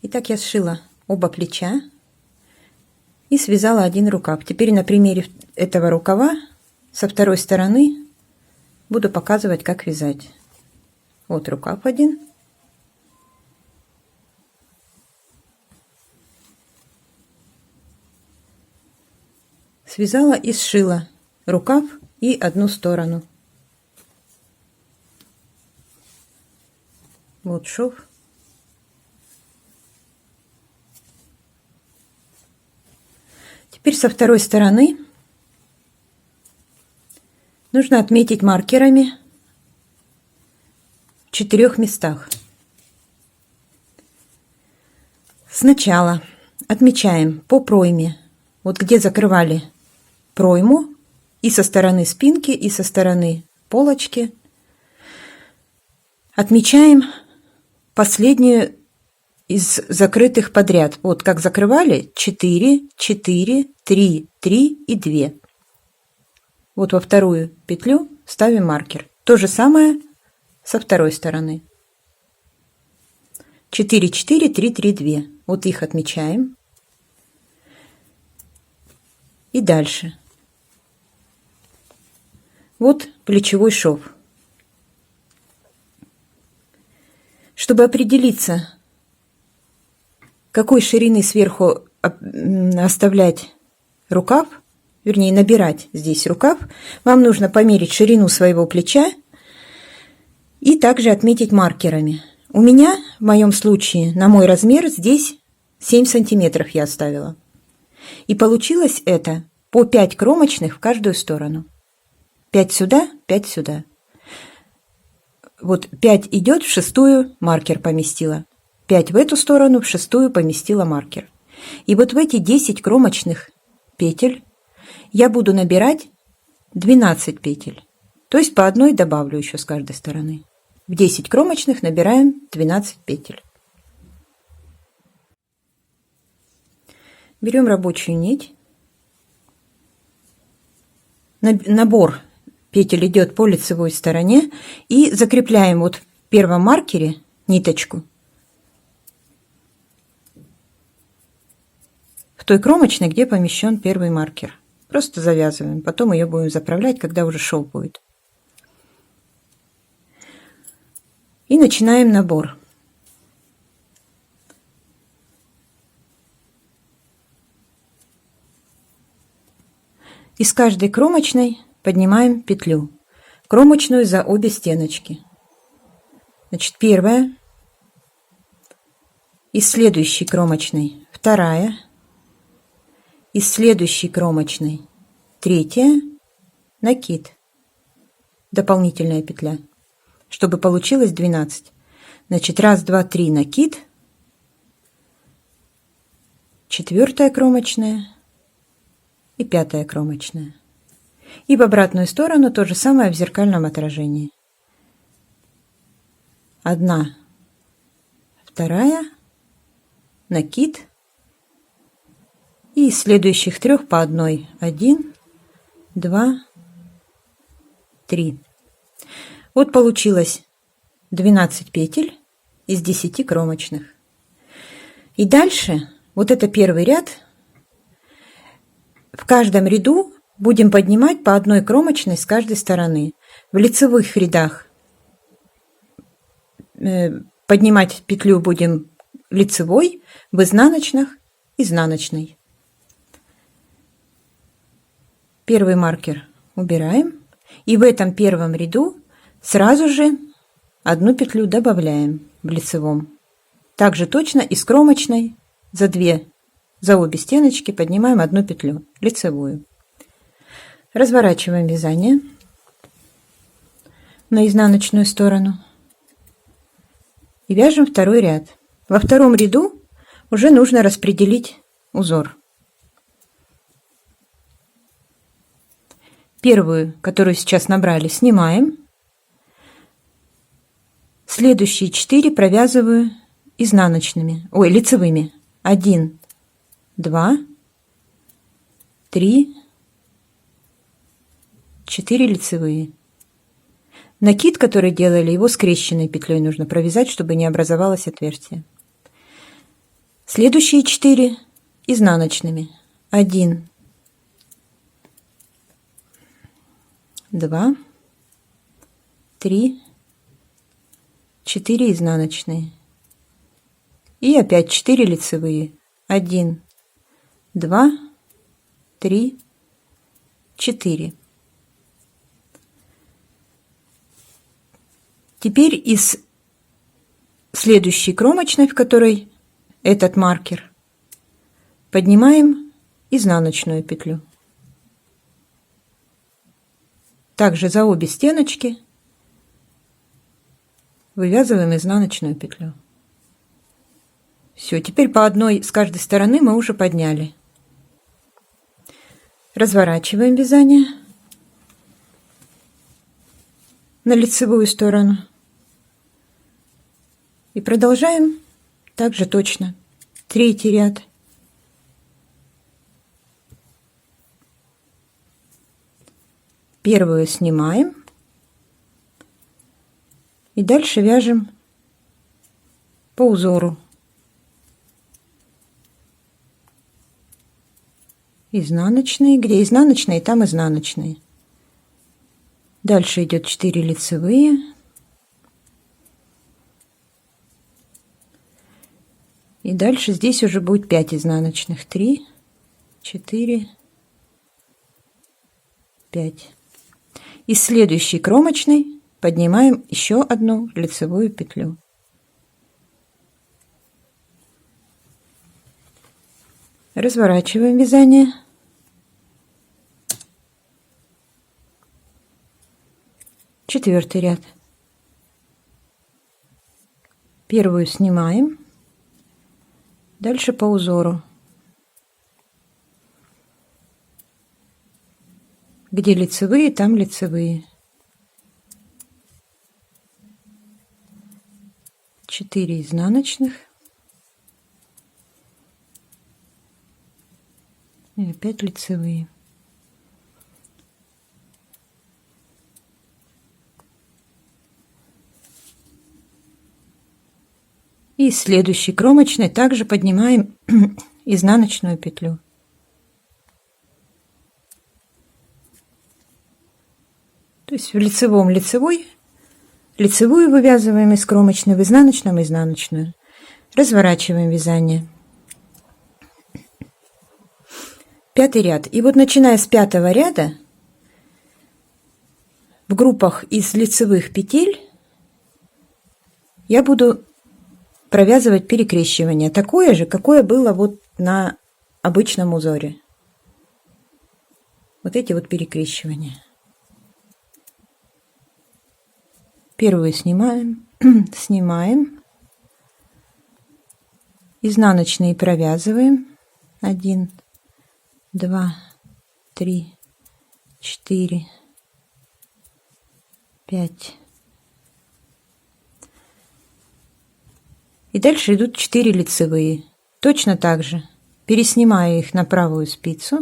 Итак, я сшила оба плеча и связала один рукав. Теперь на примере этого рукава со второй стороны буду показывать, как вязать. Вот рукав один. Связала и сшила рукав и одну сторону. Вот шов. Теперь со второй стороны нужно отметить маркерами в 4 местах. Сначала отмечаем по пройме, вот где закрывали пройму, и со стороны спинки, и со стороны полочки. Отмечаем последнюю из закрытых подряд. Вот как закрывали: 4, 4, 3, 3 и 2. Вот во вторую петлю ставим маркер. То же самое со второй стороны. 4, 4, 3, 3, 2. Вот их отмечаем. И дальше. Вот плечевой шов. Чтобы определиться, какой ширины сверху оставлять рукав, вернее набирать здесь рукав, вам нужно померить ширину своего плеча и также отметить маркерами. У меня, в моем случае, на мой размер здесь 7 сантиметров я оставила. И получилось это по 5 кромочных в каждую сторону. 5 сюда, 5 сюда. Вот 5 идет в шестую, маркер поместила. 5 в эту сторону, в шестую поместила маркер. И вот в эти 10 кромочных петель я буду набирать 12 петель. То есть по одной добавлю еще с каждой стороны. В 10 кромочных набираем 12 петель. Берем рабочую нить. Набор петель идет по лицевой стороне. И закрепляем вот в первом маркере ниточку в той кромочной, где помещен первый маркер. Просто завязываем. Потом ее будем заправлять, когда уже шов будет. И начинаем набор. Из каждой кромочной поднимаем петлю, кромочную за обе стеночки. Значит, первая, из следующей кромочной вторая, из следующей кромочной третья, накид, дополнительная петля, чтобы получилось 12. Значит, 1, 2, 3 накид, 4 кромочная и 5 кромочная. И в обратную сторону то же самое в зеркальном отражении. 1, 2, накид. И из следующих 3 по одной. 1, 2, 3. Вот получилось 12 петель из 10 кромочных. И дальше, вот это первый ряд, в каждом ряду будем поднимать по одной кромочной с каждой стороны. В лицевых рядах поднимать петлю будем лицевой, в изнаночных изнаночной. Первый маркер убираем. И в этом первом ряду сразу же одну петлю добавляем в лицевом. Также точно из кромочной за обе стеночки поднимаем одну петлю лицевую. Разворачиваем вязание на изнаночную сторону и вяжем второй ряд. Во втором ряду уже нужно распределить узор. Первую, которую сейчас набрали, снимаем. Следующие 4 провязываю лицевыми. 1, 2, 3, 4 лицевые. Накид, который делали, его скрещенной петлей нужно провязать, чтобы не образовалось отверстие. Следующие 4 изнаночными. 1, 2, 3, 4 изнаночные. И опять 4 лицевые. 1, 2, 3, 4. Теперь из следующей кромочной, в которой этот маркер, поднимаем изнаночную петлю. Также за обе стеночки вывязываем изнаночную петлю. Все, теперь по одной с каждой стороны мы уже подняли. Разворачиваем вязание на лицевую сторону и продолжаем также точно. 3-й ряд. Первую снимаем и дальше вяжем по узору. Изнаночные, где изнаночные, там изнаночные. Дальше идет 4 лицевые. И дальше здесь уже будет 5 изнаночных. 3, 4, 5. Из следующей кромочной поднимаем еще одну лицевую петлю. Разворачиваем вязание. Четвертый ряд. Первую снимаем. Дальше по узору. Где лицевые, там лицевые. 4 изнаночных. И опять лицевые. И из следующей кромочной также поднимаем изнаночную петлю. То есть в лицевом лицевой, лицевую вывязываем из кромочной, в изнаночном изнаночную. Разворачиваем вязание. 5-й ряд. И вот начиная с 5-го ряда в группах из лицевых петель я буду провязывать перекрещивание, такое же, какое было вот на обычном узоре. Вот эти вот перекрещивания. Первую снимаем, снимаем, изнаночные провязываем. 1, 2, 3, 4, 5. И дальше идут 4 лицевые. Точно так же переснимаю их на правую спицу,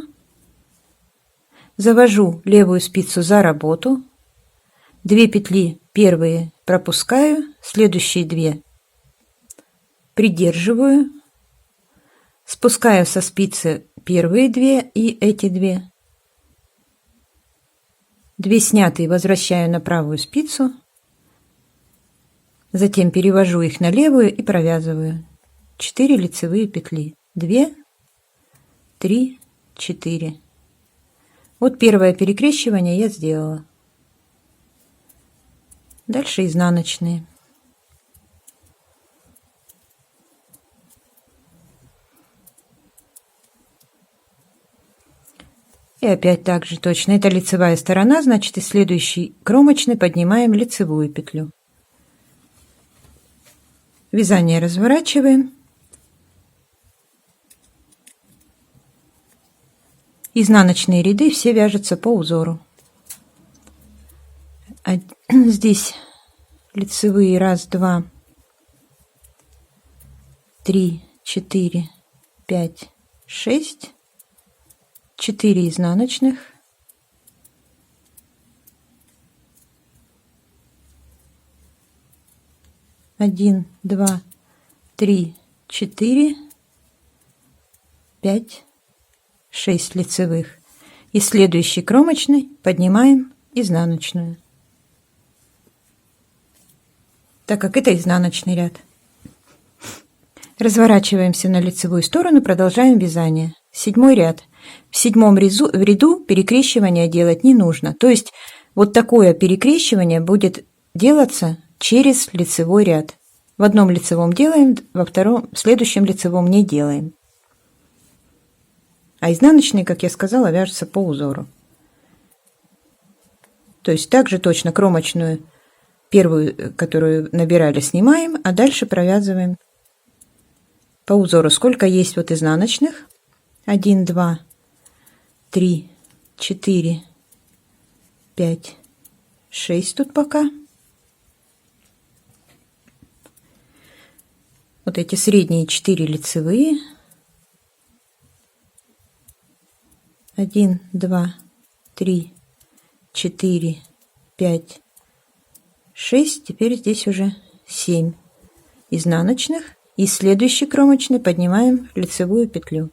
завожу левую спицу за работу, 2 петли первые пропускаю, следующие 2 придерживаю, спускаю со спицы первые 2 и эти 2. 2 снятые возвращаю на правую спицу, затем перевожу их на левую и провязываю 4 лицевые петли. 2, 3, 4. Вот первое перекрещивание я сделала. Дальше изнаночные. И опять так же точно. Это лицевая сторона, значит, из следующей кромочной поднимаем лицевую петлю. Вязание разворачиваем. Изнаночные ряды все вяжутся по узору. Здесь лицевые 1, 2, 3, 4, 5, 6. 4 изнаночных. Один, 2, 3, 4. 5, 6 лицевых. И следующий кромочный поднимаем изнаночную, так как это изнаночный ряд. Разворачиваемся на лицевую сторону, продолжаем вязание. 7 ряд. В 7 ряду перекрещивания делать не нужно. То есть вот такое перекрещивание будет делаться через лицевой ряд. В одном лицевом делаем, в следующем лицевом не делаем. А изнаночные, как я сказала, вяжутся по узору. То есть также точно кромочную первую, которую набирали, снимаем, а дальше провязываем по узору. Сколько есть вот изнаночных? 1, 2, 3, 4, 5, 6 тут пока. Вот эти средние 4 лицевые. 1, 2, 3, 4, 5, 6. Теперь здесь уже 7 изнаночных. И следующий кромочный поднимаем лицевую петлю.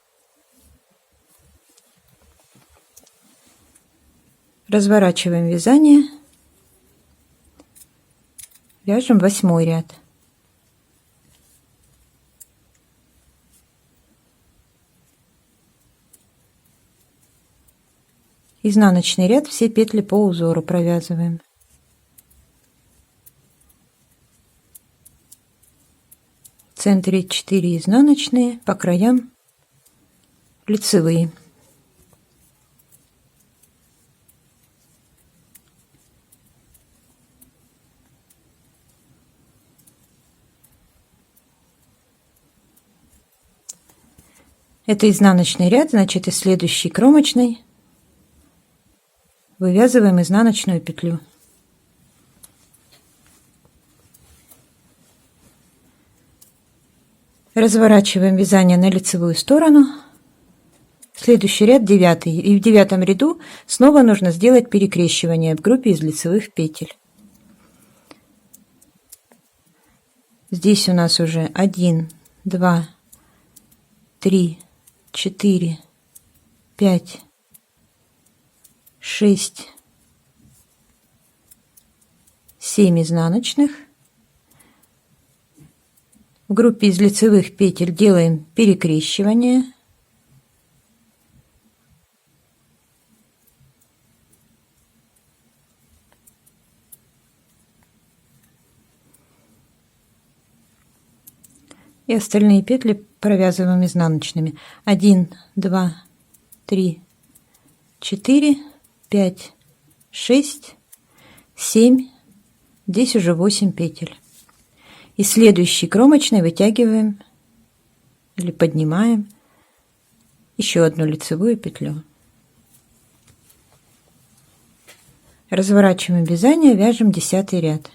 Разворачиваем вязание. Вяжем 8 ряд. Изнаночный ряд, все петли по узору провязываем. В центре 4 изнаночные, по краям лицевые. Это изнаночный ряд, значит, и следующий кромочный вывязываем изнаночную петлю. Разворачиваем вязание на лицевую сторону. Следующий ряд 9. И в 9 ряду снова нужно сделать перекрещивание в группе из лицевых петель. Здесь у нас уже 1, 2, 3, 4, 5, 6, 7 изнаночных. В группе из лицевых петель делаем перекрещивание. И остальные петли провязываем изнаночными. 1, 2, 3, 4, 5, 6, 7. Здесь уже 8 петель. И следующий кромочный вытягиваем или поднимаем еще одну лицевую петлю. Разворачиваем вязание, вяжем 10 ряд.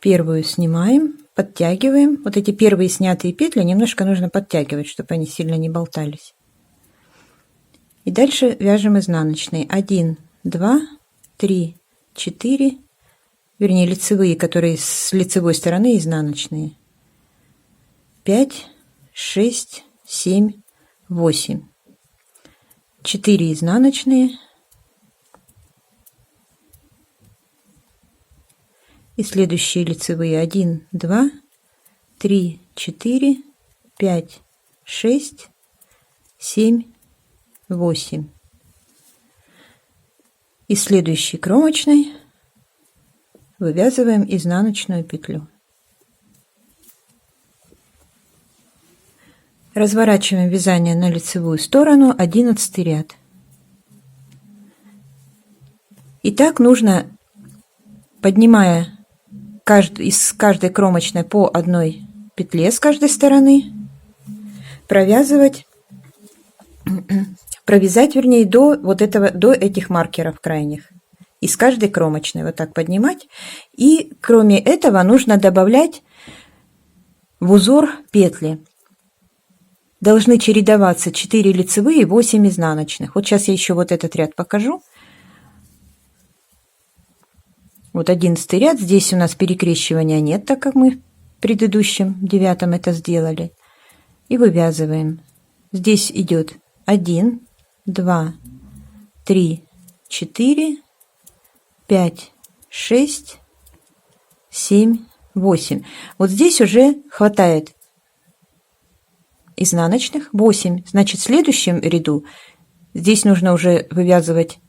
Первую снимаем, подтягиваем. Вот эти первые снятые петли немножко нужно подтягивать, чтобы они сильно не болтались. И дальше вяжем изнаночные. 1, 2, 3, 4, вернее лицевые, которые с лицевой стороны изнаночные. 5, 6, 7, 8. 4 изнаночные. И следующие лицевые 1, 2, 3, 4, 5, 6, 7, 8. И следующий кромочный вывязываем изнаночную петлю. Разворачиваем вязание на лицевую сторону, 11 ряд. И так нужно, поднимая из каждой кромочной по одной петле с каждой стороны, провязывать, провязать, вернее, до этих маркеров крайних. Из каждой кромочной вот так поднимать. И кроме этого нужно добавлять в узор петли. Должны чередоваться 4 лицевые и 8 изнаночных. Вот сейчас я еще вот этот ряд покажу. Вот 11 ряд, здесь у нас перекрещивания нет, так как мы в предыдущем 9 это сделали. И вывязываем. Здесь идет 1, 2, 3, 4, 5, 6, 7, 8. Вот здесь уже хватает изнаночных 8. Значит, в следующем ряду здесь нужно уже вывязывать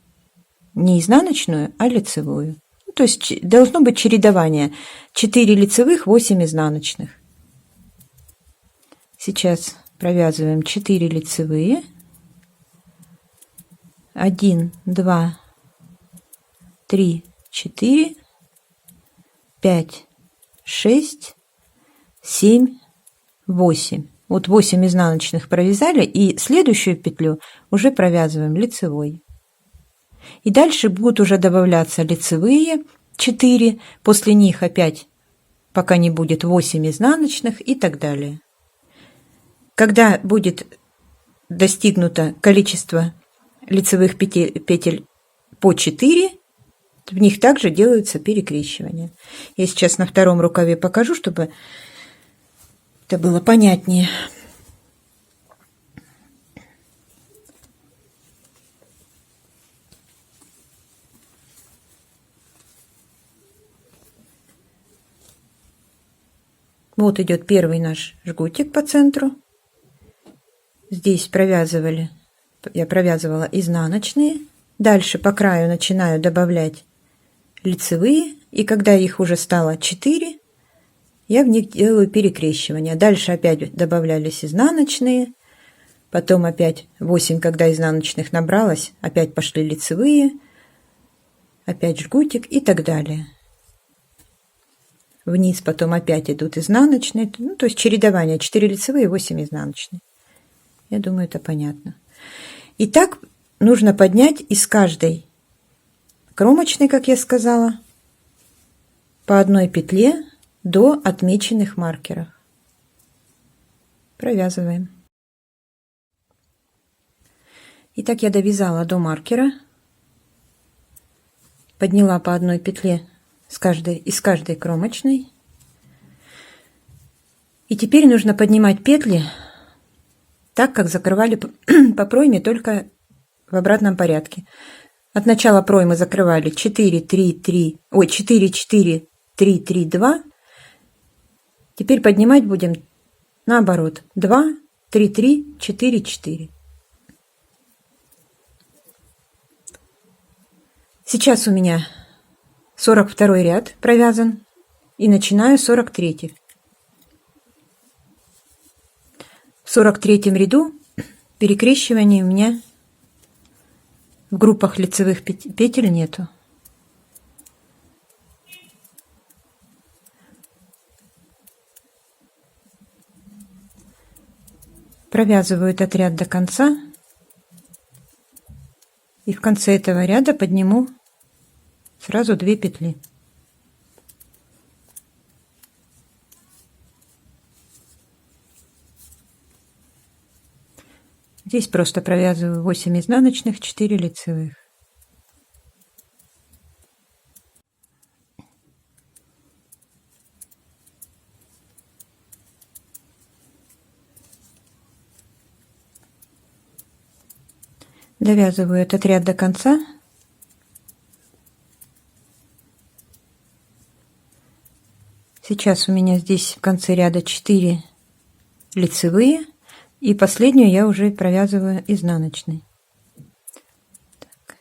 не изнаночную, а лицевую. То есть должно быть чередование. 4 лицевых, 8 изнаночных. Сейчас провязываем 4 лицевые. 1, 2, 3, 4, 5, 6, 7, 8. Вот 8 изнаночных провязали, и следующую петлю уже провязываем лицевой. И дальше будут уже добавляться лицевые 4, после них опять, пока не будет 8 изнаночных и так далее. Когда будет достигнуто количество лицевых петель по 4, в них также делаются перекрещивания. Я сейчас на втором рукаве покажу, чтобы это было понятнее. Вот идет первый наш жгутик по центру. Здесь провязывали, я провязывала изнаночные. Дальше по краю начинаю добавлять лицевые. И когда их уже стало 4, я в них делаю перекрещивание. Дальше опять добавлялись изнаночные. Потом опять 8, когда изнаночных набралось, опять пошли лицевые. Опять жгутик и так далее. Вниз потом опять идут изнаночные. Ну, то есть чередование. 4 лицевые, 8 изнаночные. Я думаю, это понятно. И так нужно поднять из каждой кромочной, как я сказала, по одной петле до отмеченных маркеров. Провязываем. Итак, я довязала до маркера. Подняла по одной петле из каждой кромочной. И теперь нужно поднимать петли так, как закрывали по пройме, только в обратном порядке. От начала проймы закрывали 4, 3, 3, 4, 4, 3, 3, 2. Теперь поднимать будем наоборот. 2, 3, 3, 4, 4. Сейчас у меня 42 ряд провязан. И начинаю 43. В 43 ряду перекрещивания у меня в группах лицевых петель нету. Провязываю этот ряд до конца. И в конце этого ряда подниму сразу 2 петли. Здесь просто провязываю 8 изнаночных, 4 лицевых. Довязываю этот ряд до конца. Сейчас у меня здесь в конце ряда 4 лицевые. И последнюю я уже провязываю изнаночной. Так.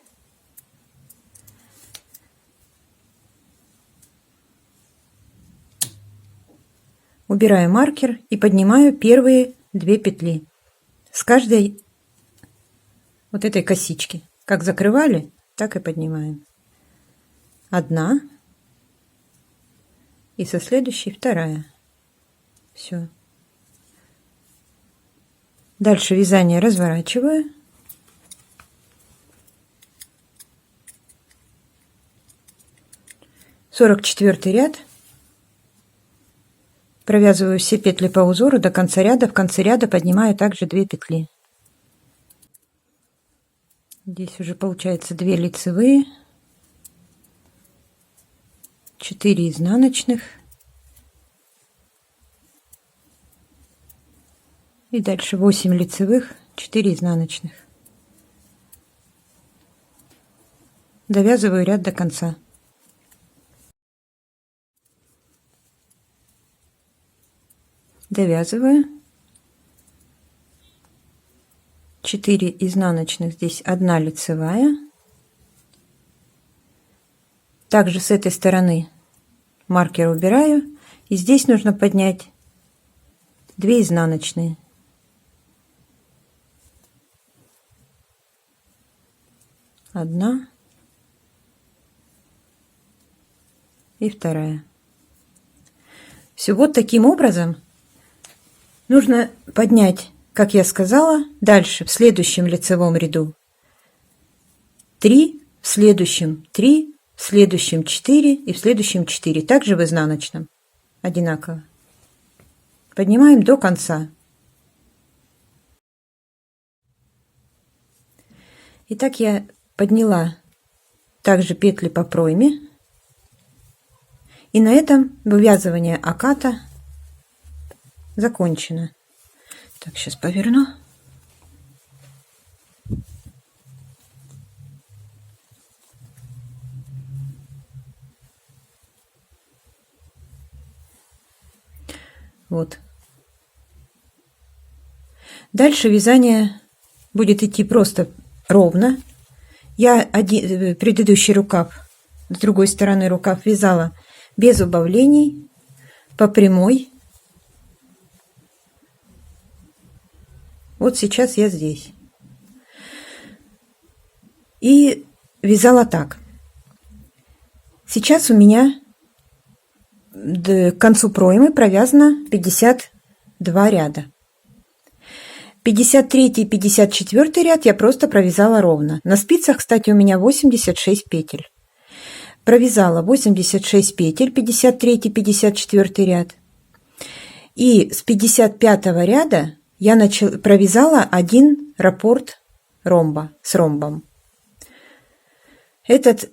Убираю маркер и поднимаю первые 2 петли с каждой вот этой косички. Как закрывали, так и поднимаем. 1 и со следующей 2. Все. Дальше вязание разворачиваю. Сорок 4 ряд. Провязываю все петли по узору до конца ряда. В конце ряда поднимаю также 2 петли. Здесь уже получается 2 лицевые. 4 изнаночных. И дальше 8 лицевых, 4 изнаночных. Довязываю ряд до конца. Довязываю. 4 изнаночных, здесь 1 лицевая. Также с этой стороны маркер убираю. И здесь нужно поднять 2 изнаночные. Одна и вторая. Все вот таким образом нужно поднять, как я сказала, дальше в следующем лицевом ряду 3, в следующем 3, в следующем 4 и в следующем 4. Также в изнаночном одинаково. Поднимаем до конца. Итак, я подняла также петли по пройме. И на этом вывязывание оката закончено. Так, сейчас поверну. Вот. Дальше вязание будет идти просто ровно. Я предыдущий рукав, с другой стороны рукав вязала без убавлений, по прямой. Вот сейчас я здесь. И вязала так. Сейчас у меня к концу проймы провязано 52 ряда. 53 и 54 ряд я просто провязала ровно. На спицах, кстати, у меня 86 петель. Провязала 86 петель, 53 и 54 ряд. И с 55 ряда я провязала 1 раппорт ромба с ромбом. Этот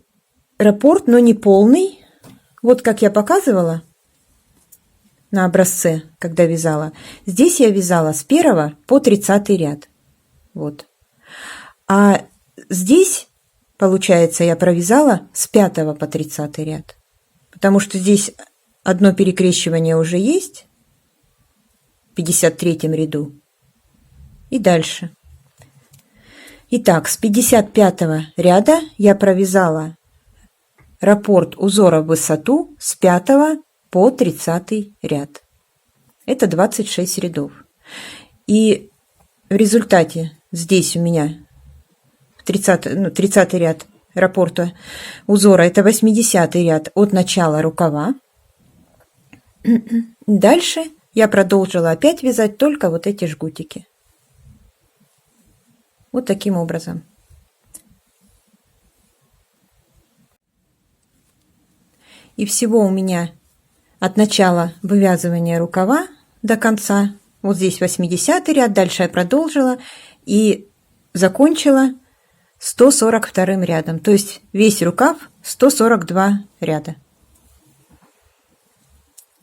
раппорт, но не полный. Вот как я показывала на образце, когда вязала. Здесь я вязала с 1 по 30 ряд. Вот. А здесь, получается, я провязала с 5 по 30 ряд. Потому что здесь одно перекрещивание уже есть в 53 ряду. И дальше. Итак, с 55 ряда я провязала раппорт узора в высоту с 5 по 30 ряд. Это 26 рядов. И в результате здесь у меня 30 ряд раппорта узора, это 80 ряд от начала рукава. Дальше я продолжила опять вязать только вот эти жгутики. Вот таким образом. И всего у меня от начала вывязывания рукава до конца, вот здесь 80 ряд, дальше я продолжила и закончила 142 рядом, то есть весь рукав 142 ряда.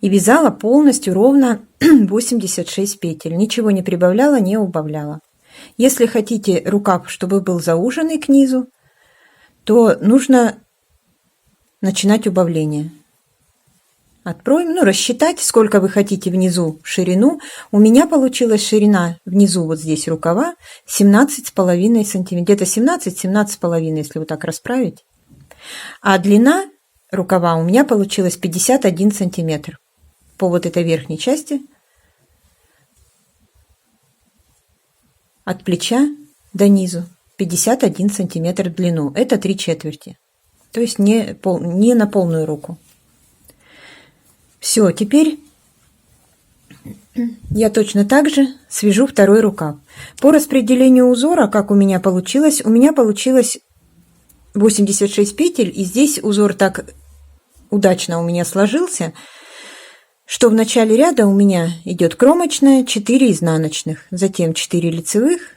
И вязала полностью ровно 86 петель, ничего не прибавляла, не убавляла. Если хотите рукав, чтобы был зауженный к низу, то нужно начинать убавление. Откроем, рассчитать, сколько вы хотите внизу ширину. У меня получилась ширина внизу, вот здесь рукава, 17,5 сантиметров. Где-то 17,5, если вот так расправить. А длина рукава у меня получилась 51 сантиметр. По вот этой верхней части. От плеча до низу 51 сантиметр в длину. Это 3/4. То есть не на полную руку. Все, теперь я точно так же свяжу второй рукав. По распределению узора, как у меня получилось 86 петель, и здесь узор так удачно у меня сложился, что в начале ряда у меня идет кромочная, 4 изнаночных, затем 4 лицевых,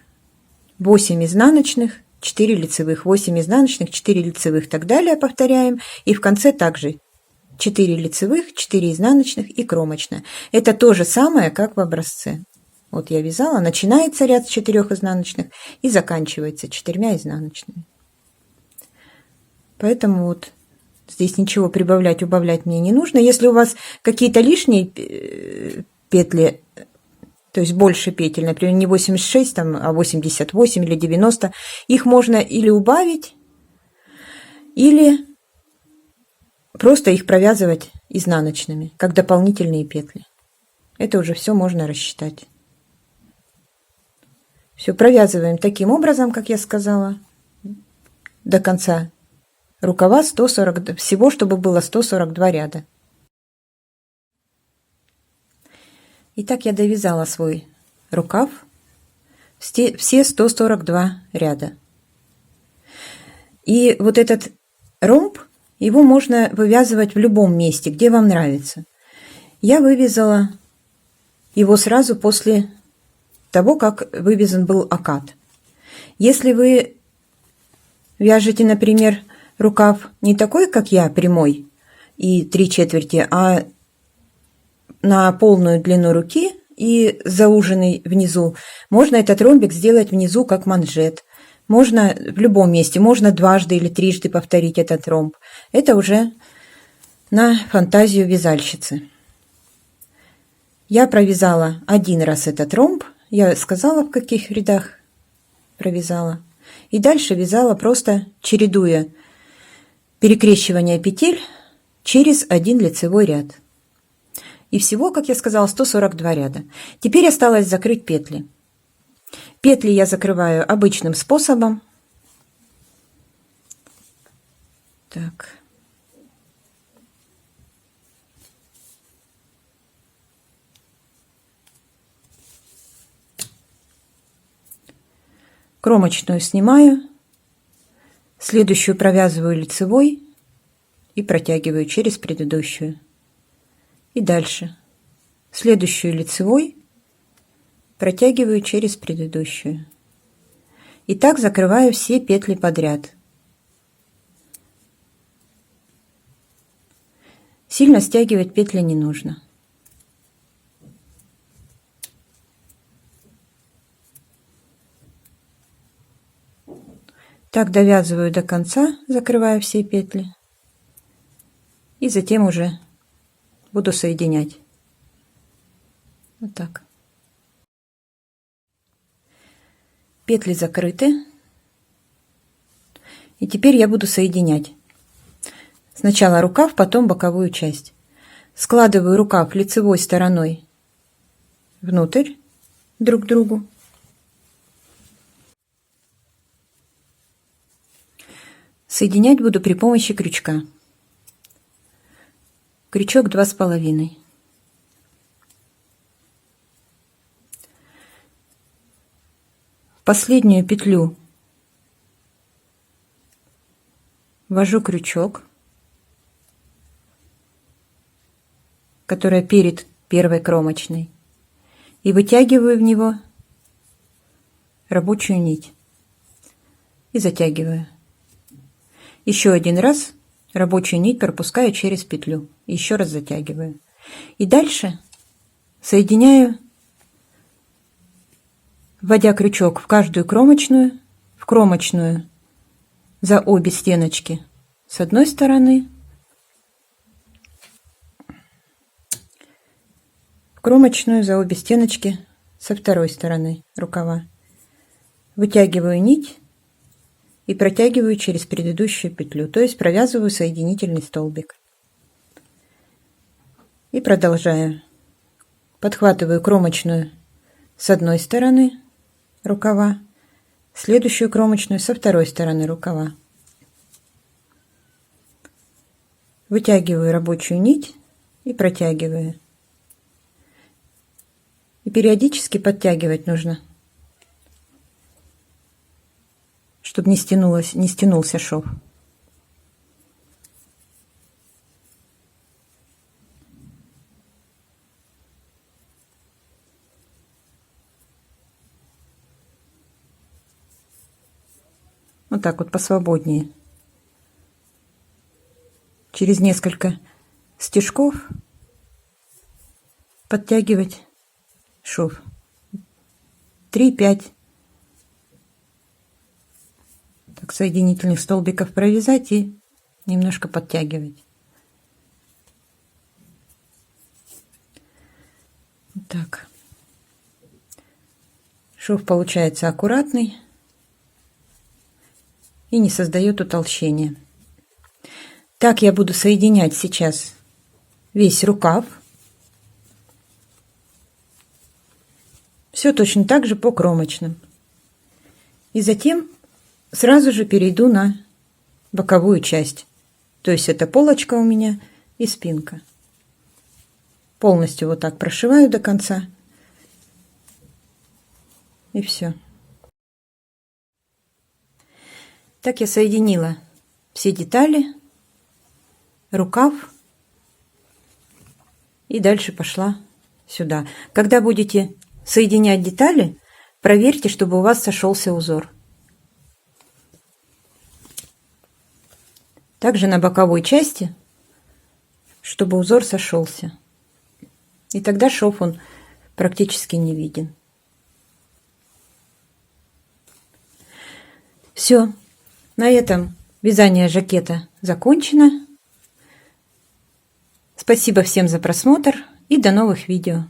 8 изнаночных, 4 лицевых, 8 изнаночных, 4 лицевых, так далее повторяем, и в конце также 4 лицевых, 4 изнаночных и кромочная. Это то же самое, как в образце. Вот я вязала, начинается ряд с 4 изнаночных и заканчивается 4 изнаночными. Поэтому вот здесь ничего прибавлять, убавлять мне не нужно. Если у вас какие-то лишние петли, то есть больше петель, например, не 86, там, а 88 или 90, их можно или убавить, или просто их провязывать изнаночными, как дополнительные петли. Это уже все можно рассчитать. Все провязываем таким образом, как я сказала, до конца рукава 140, всего, чтобы было 142 ряда. Итак, я довязала свой рукав, все 142 ряда. И вот этот ромб, его можно вывязывать в любом месте, где вам нравится. Я вывязала его сразу после того, как вывязан был окат. Если вы вяжете, например, рукав не такой, как я, прямой и 3/4, а на полную длину руки и зауженный внизу, можно этот ромбик сделать внизу как манжет. Можно в любом месте, можно дважды или трижды повторить этот ромб. Это уже на фантазию вязальщицы. Я провязала один раз этот ромб, я сказала, в каких рядах провязала. И дальше вязала, просто чередуя перекрещивание петель через один лицевой ряд. И всего, как я сказала, 142 ряда. Теперь осталось закрыть петли. Петли я закрываю обычным способом. Так. Кромочную снимаю, следующую провязываю лицевой и протягиваю через предыдущую. И дальше следующую лицевой протягиваю через предыдущую. И так закрываю все петли подряд. Сильно стягивать петли не нужно. Так довязываю до конца, закрываю все петли. И затем уже буду соединять. Вот так. Петли закрыты. И теперь я буду соединять. Сначала рукав, потом боковую часть. Складываю рукав лицевой стороной внутрь друг к другу. Соединять буду при помощи крючка. Крючок 2,5. В последнюю петлю ввожу крючок, которая перед первой кромочной, и вытягиваю в него рабочую нить и затягиваю. Еще один раз рабочую нить пропускаю через петлю, еще раз затягиваю. И дальше соединяю, вводя крючок в каждую кромочную, в кромочную за обе стеночки с одной стороны, в кромочную за обе стеночки со второй стороны рукава. Вытягиваю нить и протягиваю через предыдущую петлю, то есть провязываю соединительный столбик. И продолжаю. Подхватываю кромочную с одной стороны рукава, следующую кромочную со второй стороны рукава. Вытягиваю рабочую нить и протягиваю. И периодически подтягивать нужно, чтобы не стянулся шов. Вот так вот посвободнее. Через несколько стежков подтягивать шов. 3-5 так соединительных столбиков провязать и немножко подтягивать. Так. Шов получается аккуратный и не создает утолщения. Так я буду соединять сейчас весь рукав. Все точно так же по кромочным. И затем сразу же перейду на боковую часть. То есть это полочка у меня и спинка. Полностью вот так прошиваю до конца. И все. Так я соединила все детали, рукав, и дальше пошла сюда. Когда будете соединять детали, проверьте, чтобы у вас сошелся узор. Также на боковой части, чтобы узор сошелся. И тогда шов он практически не виден. Все. На этом вязание жакета закончено. Спасибо всем за просмотр и до новых видео.